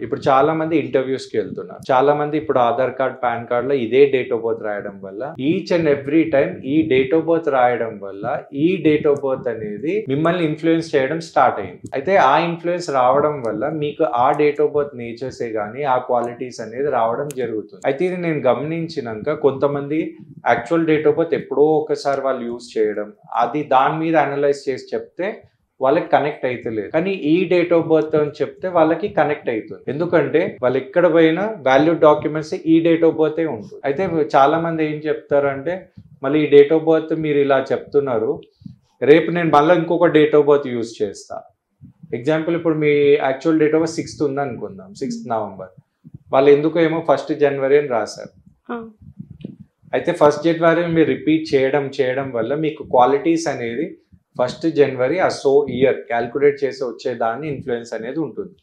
ఇప్పుడు చాలా మంది ఇంటర్వ్యూస్ కి వెళ్తున్నారు. చాలా మంది ఇప్పుడు ఆధార్ కార్డ్, పాన్ కార్డ్ లో ఇదే డేట్ ఆఫ్ బర్త్ రాయడం వల్ల ఈచ్ అండ్ ఎవ్రీ టైం ఈ డేట్ ఆఫ్ బర్త్ రాయడం వల్ల ఈ డేట్ ఆఫ్ బర్త్ అనేది మిమ్మల్ని ఇన్ఫ్లుయెన్స్ చేయడం స్టార్ట్ అయింది. అయితే ఆ ఇన్ఫ్లుయెన్స్ రావడం వల్ల మీకు ఆ డేట్ ఆఫ్ బర్త్ నేచర్సే గానీ ఆ క్వాలిటీస్ అనేది రావడం జరుగుతుంది. అయితే ఇది నేను గమనించినాక కొంతమంది యాక్చువల్ డేట్ ఆఫ్ బర్త్ ఎప్పుడో ఒకసారి వాళ్ళు యూజ్ చేయడం, అది దాని మీద అనలైజ్ చేసి చెప్తే వాళ్ళకి కనెక్ట్ అయితే లేదు. కానీ ఈ డేట్ ఆఫ్ బర్త్ అని చెప్తే వాళ్ళకి కనెక్ట్ అవుతుంది. ఎందుకంటే వాళ్ళు ఎక్కడ పోయినా వాల్యూడ్ డాక్యుమెంట్స్ ఈ డేట్ ఆఫ్ బర్త్ ఉంటుంది. అయితే చాలా మంది ఏం చెప్తారంటే మళ్ళీ ఈ డేట్ ఆఫ్ బర్త్ మీరు ఇలా చెప్తున్నారు, రేపు నేను మళ్ళీ ఇంకొక డేట్ ఆఫ్ బర్త్ యూజ్ చేస్తా. ఎగ్జాంపుల్ ఇప్పుడు మీ actual date of birth 6th ఉంది అనుకుందాం, 6th నవంబర్. వాళ్ళు ఎందుకో ఏమో 1st జనవరి అని రాశారు. అయితే 1st జనవరి మీరు రిపీట్ చేయడం వల్ల మీకు క్వాలిటీస్ అనేది 1st జనవరి ఆ ఇయర్ క్యాల్కులేట్ చేసి వచ్చేదాన్ని ఇన్ఫ్లుయెన్స్ అనేది ఉంటుంది.